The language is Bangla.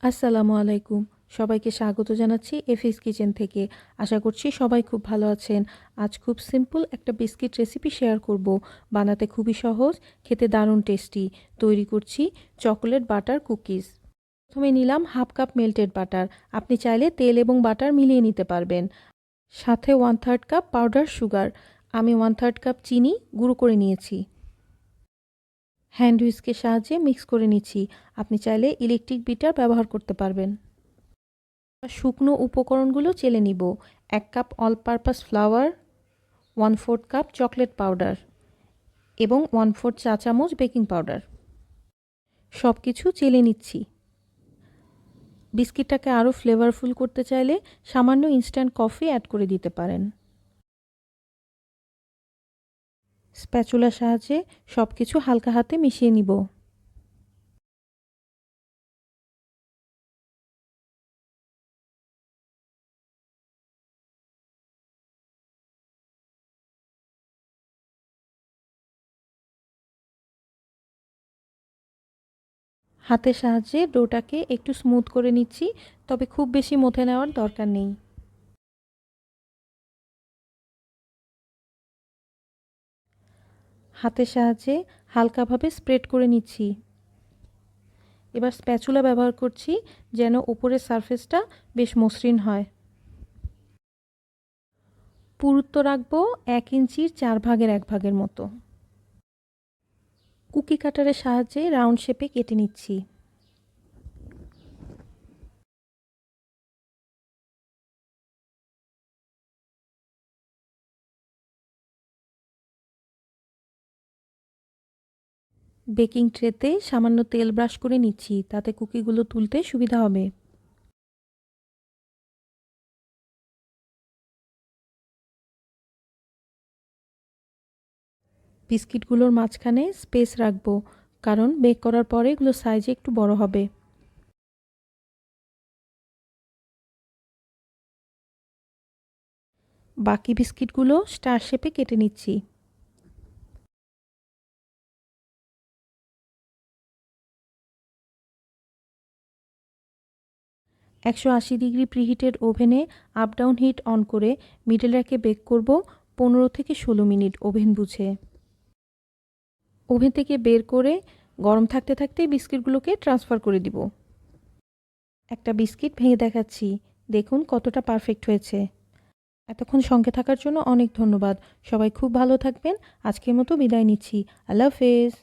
আসসালামু আলাইকুম। সবাইকে স্বাগত জানাচ্ছি এফিস কিচেন থেকে। আশা করছি সবাই খুব ভালো আছেন। আজ খুব সিম্পল একটা বিস্কিট রেসিপি শেয়ার করব। বানাতে খুবই সহজ, খেতে দারুণ টেস্টি। তৈরি করছি চকোলেট বাটার কুকিজ। প্রথমে নিলাম হাফ কাপ মেল্টেড বাটার। আপনি চাইলে তেল এবং বাটার মিলিয়ে নিতে পারবেন। সাথে 1/3 কাপ পাউডার সুগার। আমি 1/3 কাপ চিনি গুঁড়ো করে নিয়েছি। হ্যান্ড হুইস্কের সাহায্যে মিক্স করে নিচ্ছি। আপনি চাইলে ইলেকট্রিক বিটার ব্যবহার করতে পারবেন। শুকনো উপকরণগুলো চেলে নিব। 1 cup all purpose flower, 1/4 cup chocolate powder এবং 1/4 চা চামচ বেকিং পাউডার। সব কিছু চেলে নিচ্ছি। বিস্কিটটাকে আরও ফ্লেভারফুল করতে চাইলে সামান্য ইনস্ট্যান্ট কফি অ্যাড করে দিতে পারেন। স্প্যাচুলার সাহায্যে সব কিছু হালকা হাতে মিশিয়ে নিব। হাতের সাহায্যে ডোটাকে একটু স্মুথ করে নিচ্ছি, তবে খুব বেশি মথে নেওয়ার দরকার নেই। হাতের সাহায্যে হালকাভাবে স্প্রেড করে নিচ্ছি। এবার স্প্যাচুলা ব্যবহার করছি যেন উপরের সারফেসটা বেশ মসৃণ হয়। পুরুত্ব রাখবো 1 ইঞ্চির 4 ভাগের 1 ভাগের মতো। কুকি কাটারের সাহায্যে রাউন্ড শেপে কেটে নিচ্ছি। বেকিং ট্রেতে সামান্য তেল ব্রাশ করে নিচ্ছি, তাতে কুকিগুলো তুলতে সুবিধা হবে। বিস্কিটগুলোর মাঝখানে স্পেস রাখবো, কারণ বেক করার পরে এগুলো সাইজে একটু বড় হবে। বাকি বিস্কিটগুলো স্টার শেপে কেটে নিচ্ছি। 180 ডিগ্রি প্রিহিটেড ওভেনে আপ ডাউন হিট অন করে মিডল র্যাকে বেক করব 15 থেকে 16 মিনিট ওভেন বুঝে। ওভেন থেকে বের করে গরম থাকতে থাকতেই বিস্কিটগুলোকে ট্রান্সফার করে দিব। একটা বিস্কিট ভেঙে দেখাচ্ছি, দেখুন কতটা পারফেক্ট হয়েছে। এতক্ষণ সঙ্গে থাকার জন্য অনেক ধন্যবাদ। সবাই খুব ভালো থাকবেন। আজকের মতো বিদায় নিচ্ছি। আল্লাহ হাফেজ।